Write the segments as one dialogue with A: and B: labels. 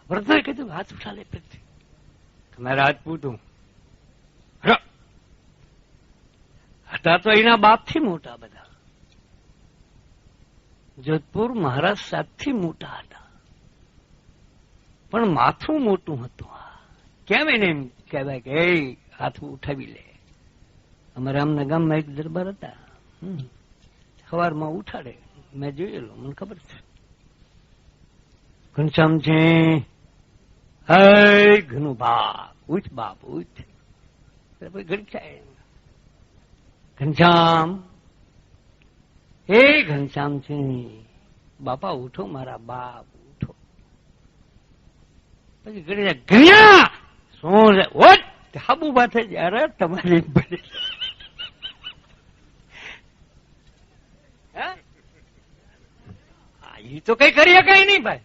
A: વૃદ્ધોએ કીધું હાથ ઉઠા લે પૃથ્વી, તમે રાજપૂત હું. હતા તો એના બાપથી મોટા બધા. જોધપુર મહારાજ સાતથી મોટા હતા, પણ માથું મોટું હતું. કેમ એને એમ કહેવાય કે એ હાથ ઉઠાવી લે. અમારા આમના ગામમાં એક દરબાર હતા, સવારમાં ઉઠાડે, મેં જોયેલો, મને ખબર છે. ઘનશ્યામ છે, હે ઘનું બાપ ઉઠ, બાપ ઉઠ. ઘડી ઘનશ્યામ, હે ઘનશ્યામ છે, બાપા ઉઠો, મારા બાપ ઉઠો. પછી ઘડી ઘન્યા શું હાબુ માથે જયારે તમારી બની એ તો કઈ કરી શકાય નહીં ભાઈ.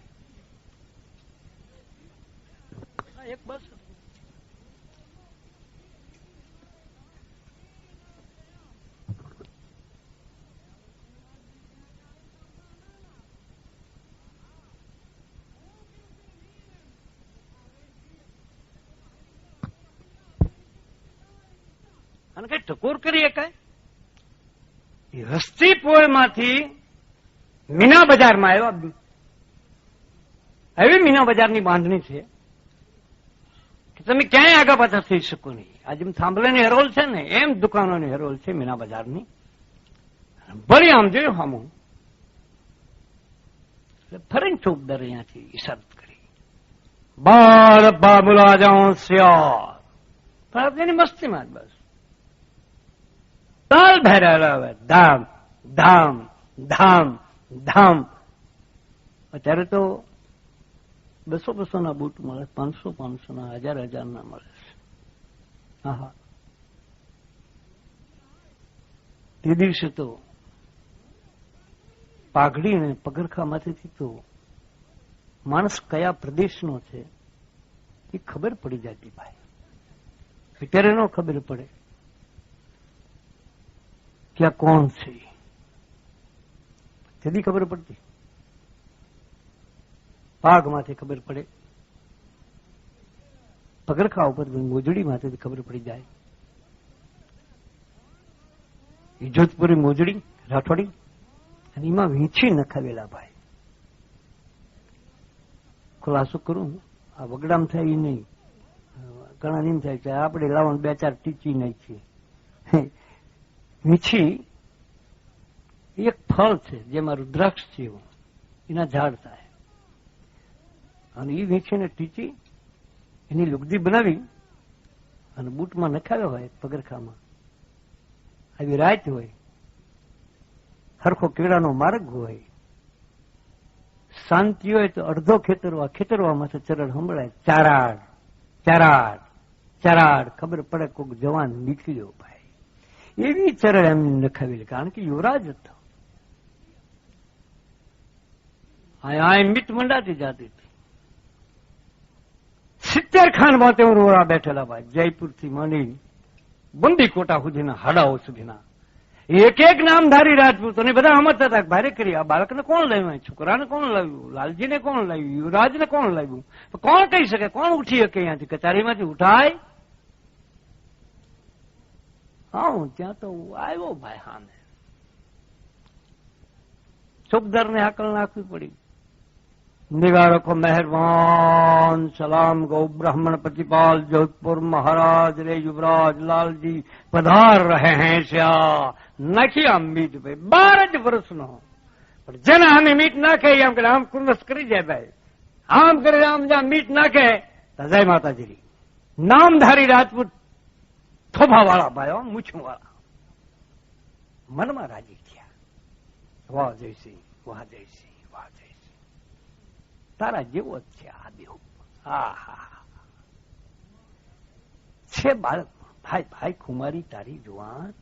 A: એક બસ અને કઈ ટકોર કરી શકાય. હસ્તી પોળમાંથી મીના બજારમાં આવ્યા. એવી મીના બજારની બાંધણી છે કે તમે ક્યાંય આગા પાછા થઈ શકો નહીં. આ જેમ થાંભલાની હેરોલ છે ને, એમ દુકાનોની હેરોલ છે મીના બજારની. ભળી આમ જોયું હામું, ફરીને ચોકદાર અહીંયાથી ઈશારત કરી, બાર બાબુલા જાઉં શ્યોર. પણ એની મસ્તીમાં જ બસ તાલ ભેરેલા હવે ધામ ધામ ધામ ધામ. અત્યારે તો 200 ના બૂટ મળે, 500 ના, 1000 ના મળે છે. હા, તે દિવસે તો પાઘડી ને પગરખામાંથી તો માણસ કયા પ્રદેશનો છે એ ખબર પડી જતી ભાઈ. અત્યારે ન ખબર પડે કે આ કોણ છે, તેથી ખબર પડતી. પાઘમાંથી ખબર પડે, પગરખા ઉપર મોજડી માંથી ખબર પડી જાય. જોધપુરી મોજડી રાઠોડી, અને એમાં વીંછી નખાવેલા ભાઈ. ખુલાસો કરું, આ વગડામ થાય એ નહીં, ઘણા એમ થાય કે આપણે લાવવાનું 2-4 ટીચી નાખીએ. વીંછી એક ફળ છે જેમાં રુદ્રાક્ષ છે, એવું એના ઝાડ થાય. અને એ વીંછીને ટીચી એની લુગદી બનાવી અને બૂટમાં નખાવ્યો હોય, પગરખામાં. આવી રાત હોય, હરખો કેળાનો માર્ગ હોય, શાંતિ હોય તો અડધો ખેતરવામાં ચરડ સંભળાય, ચારાડ ચારાડ ચારાડ. ખબર પડે કોઈક જવાન નીકળ્યો ભાઈ. એવી ચરડ એમ નખાવેલી, કારણ કે યુવરાજ હતો. આ મીટ મંડાતી જતી હતી. 70 ખાન બાતે રોડા બેઠેલા ભાઈ, જયપુર થી માંડી બંદી કોટા સુધીના, હાડાઓ સુધીના. એક એક નામધારી રાજપૂતોને બધા હમત હતા. ભારે કરી આ બાળકને કોણ લાવ્યું, છોકરાને કોણ લાવ્યું, લાલજીને કોણ લાવ્યું, યુવરાજને કોણ લાવ્યું, કોણ કહી શકે, કોણ ઉઠી શકે અહીંયાથી, કચારીમાંથી ઉઠાય? હા, હું ત્યાં તો આવ્યો ભાઈ. સામે ચોકદારને હાકલ નાખવી પડી. નિગારકો મહેરબાન, સલામ ગૌ બ્રાહ્મણ પ્રતિપાલ જોધપુર મહારાજ રે યુવરાજ લાલજી પધાર રહે હૈ શ્યા. નાખી આમ મીટ ભાઈ, 12 જ વર્ષનો. પણ જેના આમે મીટ નાખે આમ કરે, આમ કુંડસ કરી જાય ભાઈ. આમ કરે આમ જ્યાં મીટ નાખે તો જય માતાજી. નામધારી રાજપૂત, થોભા વાળા ભાઈ, મૂછું વાળા, મનમાં રાજી થયા. વાહ જયસિંહ, વાહ જયસિંહ, વાહ જયસિંહ, તારા જેવો જ છે આ દેવ. છે બાળક. ભાઈ ભાઈ ખુમારી તારી જુવાન.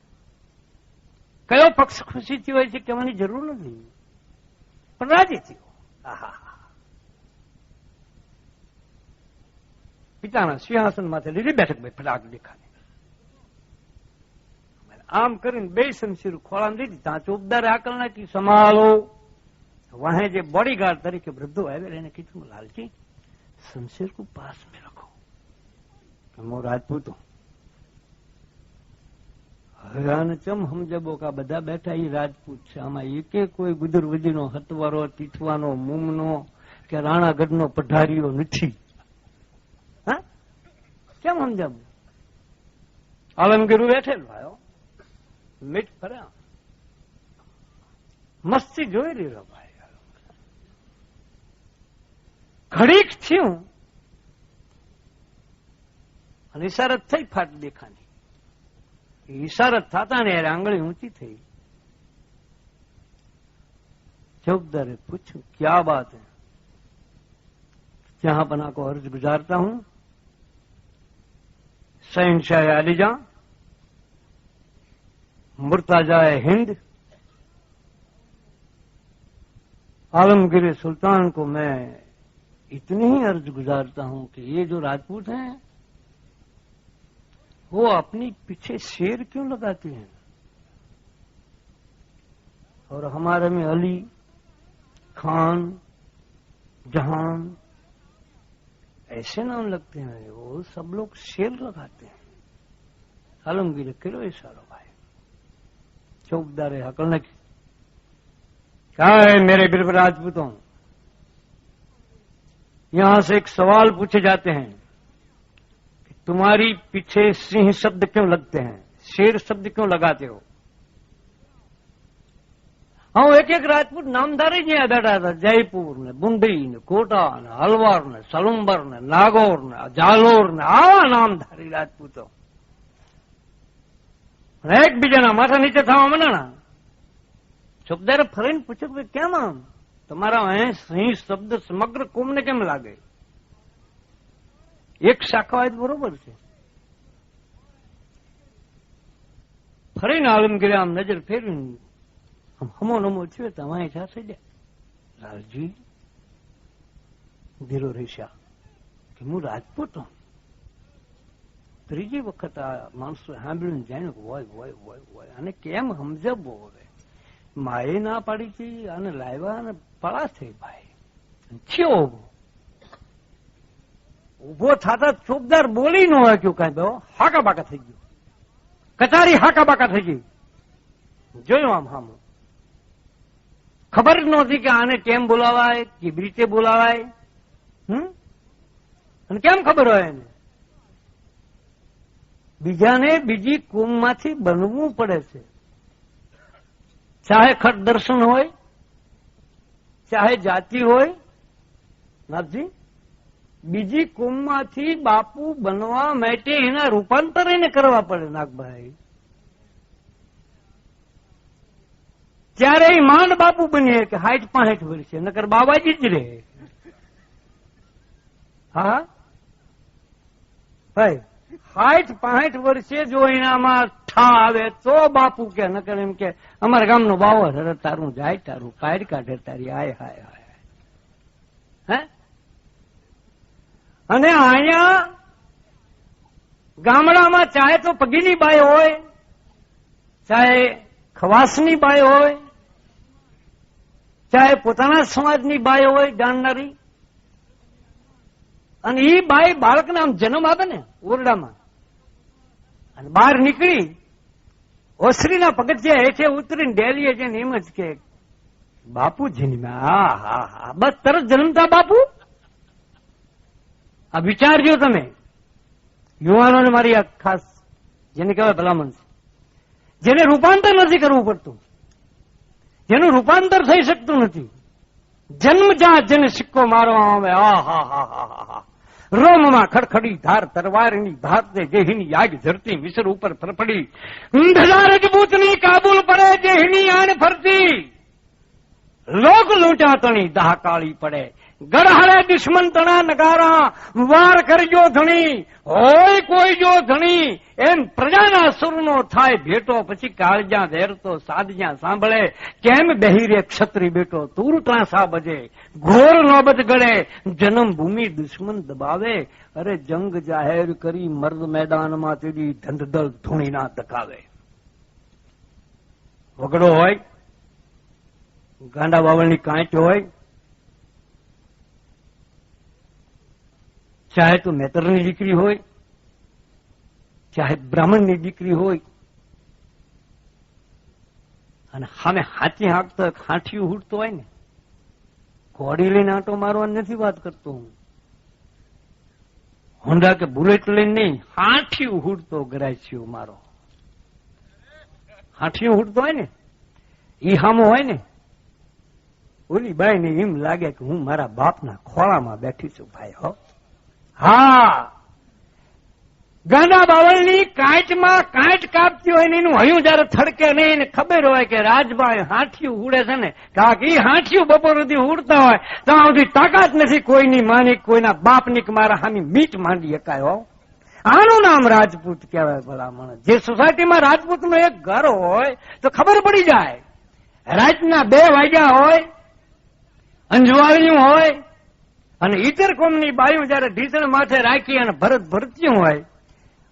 A: કયો પક્ષ ખુશીથી હોય છે કહેવાની જરૂર નથી, પણ રાજી થયો. પિતાના સિંહાસન માથે લીધી બેઠક ભાઈ, ફટાક દેખાને આમ કરીને 2 શમશીર ખોળામાં દીધી. ત્યાં ચોકદારે હાકલ નાખી, સંભાળો. વાહે જે બોડીગાર્ડ તરીકે વૃદ્ધો આવેલા એને કીધું, લાલજી शमशेर को पास में रखो कि मैं राजपूत हूं। હવે આને ચમ સમજબો કે બધા બેઠા એ રાજપૂત છે, આમાં એકે કોઈ ગુજર વજીનો હતવારો, તીઠવાનો, મુમનો કે રાણાગઢનો પઢારીઓ નથી. હા, કેમ સમજાવું? આલમગીર બેઠેલો આવ્યો, મીઠ ફર્યા, મસ્તી જોઈ રહ્યો ભાઈ. ઘડીક થયું અને ઇશારત થઈ ફાટ દેખાની. इशारत था ने आंगली ऊंची थी. चौकीदारे पूछू क्या बात है? जहां पना को अर्ज गुजारता हूं शहंशाह आलीजा मुर्ताजाए हिंद आलमगीर सुल्तान को मैं इतनी ही अर्ज गुजारता हूं कि ये जो राजपूत हैं वो अपनी पीछे शेर क्यों लगाते हैं और हमारे में अली, खान, जहान ऐसे नाम लगते हैं, वो सब लोग शेर लगाते हैं. आलमगीर करो इशारो भाई. चौकीदारे हकल ने क्या है मेरे बिरब राजपूतों, यहां से एक सवाल पूछे जाते हैं, तुम्हारी पीछे सिंह शब्द क्यों लगते हैं, शेर शब्द क्यों लगाते हो? हाँ, एक एक राजपूत नामधारी जी बैठा था. जयपुर ने, बुंडी ने, कोटा ने, हलवार ने, सलुंबर ने, नागौर ने, जालोर ने, आवा नामधारी राजपूतो एक बीजाना माथा नीचे थवा मनाना. ચોકીદારે ફરીને પૂછ્યું કે કેમ આમ તમારા અહીં સિંહ શબ્દ સમગ્ર કોમને કેમ લાગે? એક શાખા હોય બરોબર છે. ફરીને આલમગીરે આમ નજર ફેરવીને હમો નમો થયો તમારી સાથે ગયા. લાલજી ધીરો રેશા કે હું રાજપૂત હું. ત્રીજી વખત આ માણસો સાંભળ્યું જાણ્યું કે હોય હોય હોય હોય આને કેમ સમજવો? હવે માએ ના પાડી હતી, આને લાવ્યા અને પળા થઈ ભાઈ થયો. ઉભો થતા ચોકદાર બોલી ન હોય કયું કઈ, હાકા બાકા થઈ ગયું, કચારી હાકા બાકા થઈ ગઈ. જોયું આમ હામું, ખબર જ નહોતી કે આને કેમ બોલાવાય, કેવી રીતે બોલાવાય, અને કેમ ખબર હોય એને? બીજાને બીજી કોમમાંથી બનવું પડે છે, ચાહે ખટ દર્શન હોય, ચાહે જાતિ હોય. નાથજી, બીજી કોમમાંથી બાપુ બનવા માટે એના રૂપાંતર એને કરવા પડે નાગભાઈ. ત્યારે એ માંડ બાપુ બનીએ કે 60-65 વર્ષે, નકર બાબાજી જ રહે. હા ભાઈ, 60-65 વર્ષે જો એનામાં ઠા આવે તો બાપુ કે, નકર એમ કે અમારા ગામનો બાવર હરે તારું જાય, તારું કાઢ કાઢે તારી, હાય હાય હાય. હે, અને અહીંયા ગામડામાં ચાહે તો પગીની બાઈ હોય, ચાહે ખવાસની બાઈ હોય, ચાહે પોતાના સમાજની બાઈ હોય જાણનારી, અને એ બાઈ બાળકને આમ જન્મ આપે ને ઓરડામાં, અને બહાર નીકળી ઓસરીના પગથિયા હેઠે ઉતરીને ડેલીએ જઈને એમ જ કે બાપુ જન્મ્યા. હા હા હા, બસ તરત જન્મતા બાપુ. આ વિચારજો તમે યુવાનોને, મારી આ ખાસ જેને કહેવાય ભલામણ છે, જેને રૂપાંતર નથી કરવું પડતું, જેનું રૂપાંતર થઈ શકતું નથી, જન્મજાત જેને સિક્કો મારવામાં આવે, આ હા હા હા હા, રોમમાં ખડખડી ધાર તરવારની ભાતે જેહીની આગ ધરતી મિસર ઉપર ફરફડી, ધજા રજપૂતની કાબુલ પડે જેહીની આણ ફરતી, લોક લૂંટા તણી દહાકાળી પડે, ગળહાળે દુશ્મન તણા નગારા, વાર કરજો ધણી હોય કોઈ જો ધણી, એમ પ્રજાના સુરનો થાય ભેટો, પછી કાળજા ધેરતો સાદજ્યાં સાંભળે, કેમ બહેરે ક્ષત્રિ બેટો તુર ત્રાસા બજે, ઘોર નોબત ગળે જન્મ ભૂમિ દુશ્મન દબાવે, અરે જંગ જાહેર કરી મર્દ મેદાનમાં તેડી ધંધદળ ધૂણી ના દકાવે. વગડો હોય, ગાંડા બાવળની કાંચ હોય, ચાહે તો મેતરની દીકરી હોય, ચાહે બ્રાહ્મણની દીકરી હોય, અને સામે હાથી હાંકતો હાંઠિયું ઉડતો હોય ને, ઘોડી લઈને આંટો મારવાની નથી વાત કરતો હું, હોન્ડા કે બુલેટ લઈને નહીં, હાંઠિયું ઉડતો ગરાયછીઓ મારો, હાંઠિયું ઉડતો હોય ને ઈ હામો હોય ને, ઓલી બાઈ ને એમ લાગે કે હું મારા બાપના ખોળામાં બેઠી છું ભાઈ. હો હા, ગાંડા બાવળની કાંટમાં કાંટ કાપતી હોય ને એનું હયું જયારે થડકે નહીં ને ખબર હોય કે રાજભાઈ હાંઠિયું ઉડે છે ને, કારણ કે એ હાંઠિયું બપોર સુધી ઉડતા હોય ત્યાં સુધી તાકાત નથી કોઈની માની, કોઈના બાપની કે મારા હામી મીટ માંડી શકાય. હો, આનું નામ રાજપૂત કહેવાય ભલામણ. જે સોસાયટીમાં રાજપૂતનું એક ઘર હોય તો ખબર પડી જાય, રાતના 2 વાગ્યા હોય, અંજવાળિયું હોય, અને ઈતર કોમની બાયું જયારે ઢીસણ માથે રાખી અને ભરત ભરતી હોય,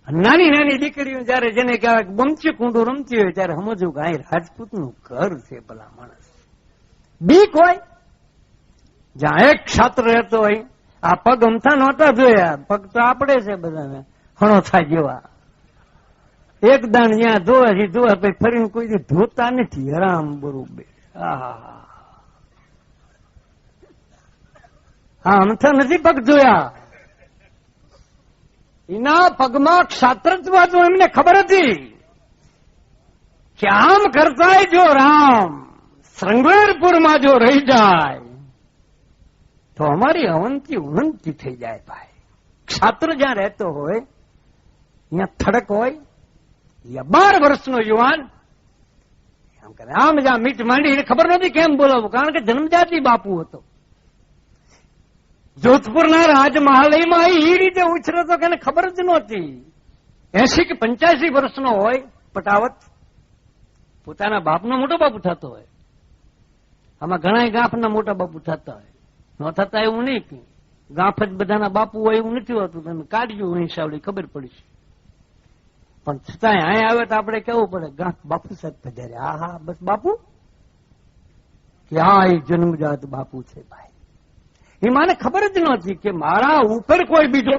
A: નાની નાની દીકરીઓ જયારે જેને કહેવાય બમચી કુંડું રમતી હોય ત્યારે સમજવું કે અહીં રાજપૂતનું ઘર છે. ભલા માણસ બીક હોય. જ્યાં એક ક્ષાત્ર રહેતો હોય, આ પગ અમથા નહોતા જોયા, પગ તો આપડે છે બધા હણો થાય જેવા, એક દાણ જ્યાં ધોવા છે ધોવા, પછી ફરીને કોઈ ધોતા નથી. હરામ બરોબર. હા, અમથા નથી પગ જોયા. એના પગમાં ક્ષાત્રત્વ હતું, એમને ખબર હતી કે આમ કરતા જો રામ શ્રંગવેરપુરમાં જો રહી જાય તો અમારી અવંતી ઉન્નતિ થઈ જાય. ભાઈ, ક્ષાત્ર જ્યાં રહેતો હોય ત્યાં થડક હોય, 12 વર્ષનો યુવાન આમ કરે, આમ જ્યાં મીટ માંડી એને ખબર નથી કેમ બોલાવવું, કારણ કે જન્મજાતિ બાપુ હતો. જોધપુરના રાજમહાલયમાં એ રીતે ઉછર્યો કે એને ખબર જ નહોતી. 80 કે 85 વર્ષનો હોય પટાવત, પોતાના બાપનો મોટો બાપુ થતો હોય. આમાં ઘણા ગાંફના મોટા બાપુ થતા હોય, ન થતા એવું નહીં કે ગાંફ જ બધાના બાપુ હોય એવું નથી હોતું. તમે કાઢ્યું હિસાબે ખબર પડી છે, પણ છતાંય અહીં આવે તો આપણે કેવું પડે, ગાંઠ બાપુ સાહેબ પધારે. હા હા, બસ બાપુ કે હા, એ જન્મજાત બાપુ છે. ભાઈ, એ મને ખબર જ નહોતી કે મારા ઉપર કોઈ બીજો.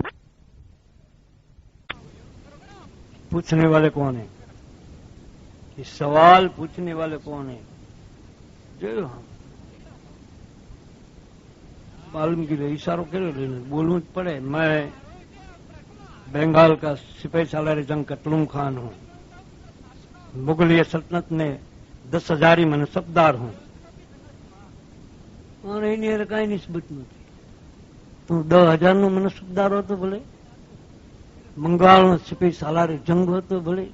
A: પૂછને વાલે કોણ હે, ये सवाल पूछने वाले कौन है? जो हम मालूम की इशारो करे बोलूं पड़े. मैं बंगाल का सिपाही सालार जंग का तुलुम खान हूं. मुगलिया सल्तनत में 10,000 मनसबदार हूं. और एनी कई निस्बत नहीं. તું 10,000 નો મનસબદાર હતો ભલે, બંગાળનો સિપાહી સાલારે જંગ હતો ભલે,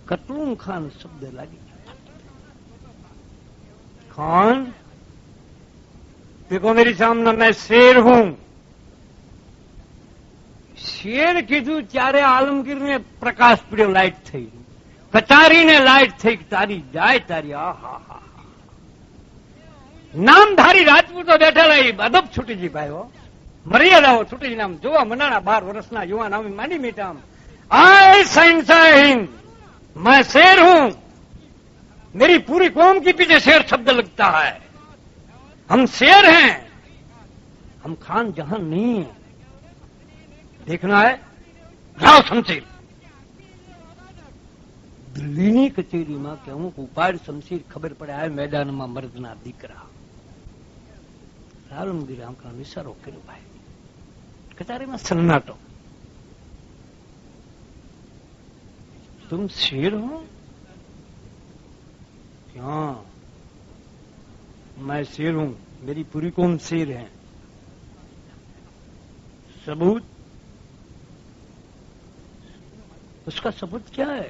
A: કટલુમ ખાન શબ્દ લાગી. खान देखो मेरी सामने मैं शेर हूं. शेर કીધું ત્યારે આલમગીરને પ્રકાશ પડ્યો, લાઈટ થઈ, કચારીને લાઈટ થઈ, તારી જાય તારી. આહા હા, નામધારી રાજપૂતો બેઠેલા એ અદબ છૂટી ગઈ ભાઈઓ, મર્યાદાઓ છૂટી ગઈ. નામ જોવા મનાણા 12 વર્ષના યુવાન આમ માંડી મીઠા આમ, आए शहंशाह हिंद, मैं शेर हूं. मेरी पूरी कौम के पीछे शेर शब्द लगता है. हम शेर हैं, हम खान जहां नहीं है. देखना है, लाओ शमशीर. દિલ્હીની કચેરીમાં કે અમુક ઉપાડ શમશીર ખબર પડે આ મેદાનમાં મર્દના દીકરા. આલમગીર આંકડા નિસારો કર્યો. ભાઈ, કચેરીમાં સન્નાટો. तुम शेर हो? हाँ, मैं शेर हूं, मेरी पूरी कौम शेर है. सबूत? उसका सबूत क्या है?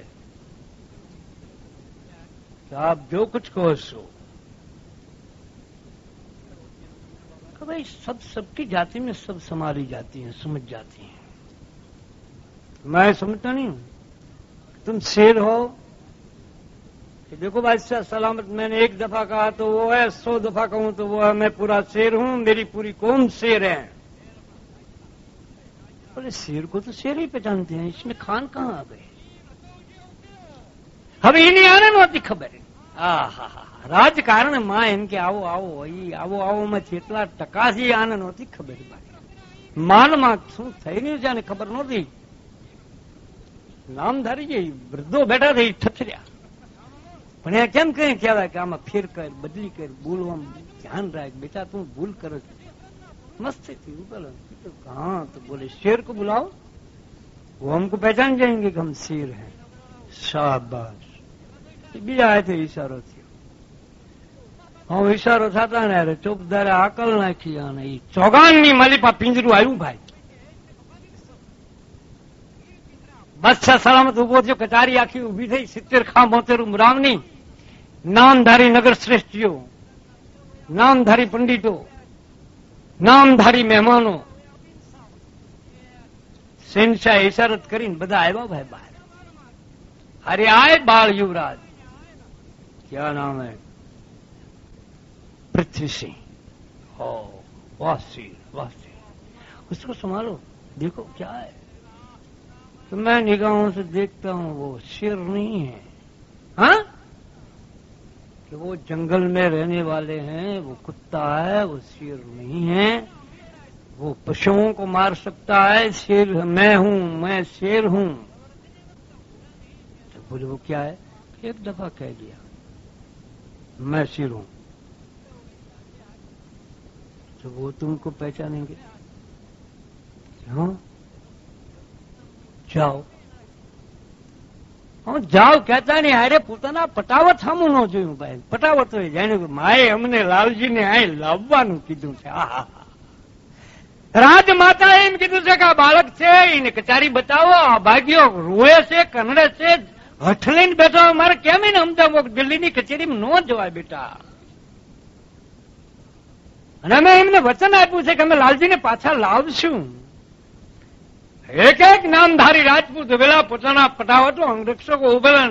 A: कि आप जो कुछ कहो सो. भाई, सब सबकी जाति में सब संभाली जाती हैं, समझ जाती हैं. मैं समझता नहीं हूं. तुम शेर हो कि देखो बादशाह सलामत, मैंने 1 दफा कहा तो वो है, 100 दफा कहूं तो वो है. मैं पूरा शेर हूं, मेरी पूरी कौम शेर है. बोले शेर को तो शेर ही पहचानते हैं, इसमें खान कहां आ गए? હવે એની આને નહોતી ખબર. રાજકારણમાં એમ કે આવો આવો આવો આવો માં જેટલા ટકા છે આને નહોતી ખબર. માનમાં શું થઈ રહ્યું છે અને ખબર નહોતી. નામધારી જે વૃદ્ધો બેઠા થઈ થથર્યા. પણ એ કેમ કઈ કહેવાય કે આમાં ફેર કર, બદલી કર, બોલવામાં ધ્યાન રાખ, બેટા તું ભૂલ કરો છો. मस्त थी बोलो तो कहाँ, तो बोले शेर को बुलाओ, वो हमको पहचान जाएंगे कि हम शेर हैं. शाबाश. बीजा आए थे इशारो थी. हाँ इशारो था ने अरे ચોપદારે આકલ નાખી અને એ ચોગાનની માલિપા પિંજરું આવ્યું ભાઈ. બાદશાહ સલામત ઉભો થયો, કટારી આખી ઉભી થઈ, 70 ખા 72 રામની નામધારી નગર શ્રેષ્ઠીઓ, નામધારી પંડિતો, નામધારી મહેમાનો, શહેનશાહ ઇશારત કરીને બધા આવ્યા ભાઈ બહાર. अरे आए बाल युवराज, क्या नाम है? पृथ्वी सिंह. हो वाह सिंह, वाह सिंह. उसको संभालो, देखो क्या है. तो मैं निगाहों से देखता हूं वो शेर नहीं है. हाँ, कि वो जंगल में रहने वाले हैं, वो कुत्ता है, वो शेर नहीं है. वो पशुओं को मार सकता है, शेर मैं हूं, मैं शेर हूं. तो बोले वो क्या है? एक दफा कह दिया मैं शेर हूं, तो वो तुमको पहचानेंगे. हाँ जाओ. हाँ जाओ કહેતા નહીં, અરે પોતાના પટાવત સામું ન જોયું ભાઈ. પટાવત હોય જાણ્યું કે માએ અમને લાલજીને અહીં લાવવાનું કીધું છે. રાજમાતા એમ કીધું છે કે આ બાળક છે એને કચારી બતાવો. આ ભાગ્યો રોએ છે, કનડે છે, હઠ લઈને બેઠો. મારે કેમ એને અમદાવાદ દિલ્હીની કચેરીમાં ન જવાય બેટા. અને અમે એમને વચન આપ્યું છે કે અમે લાલજીને પાછા લાવશું. એક એક નામધારી રાજપૂત વેલા પોતાના પટાવટો અંગરક્ષકો ઉભેલા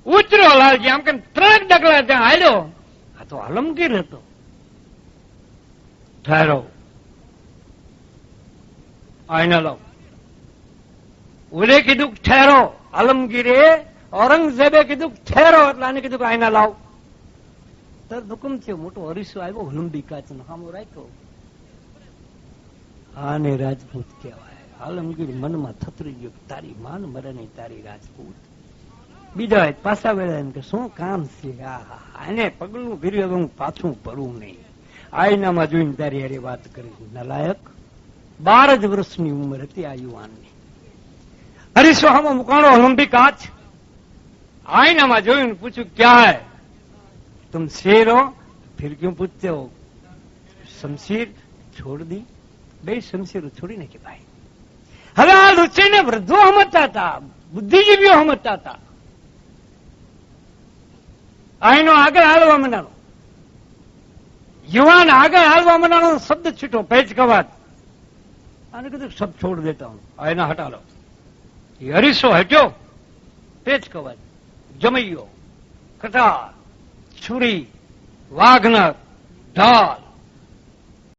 A: ઉતર્યો. લાલજી આમ કેમ 3 ડગલા ત્યાં હાલ્યો. આ તો આલમગીર હતો. ઠહેરો, આઈને લાવ. ઓલે કીધું ઠહેરો. આલમગીરે ઔરંગઝેબે કીધું ઠહેરો એટલે આને કીધું કે આઈને લાવ. તરત હુકમ થયો, મોટો હરીસો આવ્યો, લંબી કાચનો સામો રાખ્યો. આને રાજપૂત કહેવાય. આલમગીર મનમાં થતરી ગયો, તારી માન મરે નહીં, તારી રાજપૂત. બીજા પાછા વેળા કે શું કામ છે? આને પગલું ભર્યું, હવે હું પાછું પડું નહીં. આઈનામાં જોઈને તારી હારે વાત કરી. નલાયક, 12 જ વર્ષની ઉંમર હતી આ યુવાનની. હરીસો હામો મુકાણો, લંબી કાચ. આઈનામાં જોઈને પૂછ્યું ક્યાં હૈ तुम शेर हो? फिर क्यों पूछते हो? शमशीर छोड़ दी. 2 શમશીરો છોડી નાખી ભાઈ. હવે આ લુચ્ચીને વૃદ્ધો સમજતા હતા, બુદ્ધિજીવીઓ સમજતા હતા. આઈનો આગળ હાલવા માંડાનો, યુવાન આગળ હાલવા માંડાનો. શબ્દ છૂટો, પેચ કવાત. આને કીધું સબ છોડ દેતા હું, આઈના હટાલો. હરીસો હટ્યો. પેચ કવાત, જમૈયો, કટાર, છુરી, વાઘનર, ઢાલ,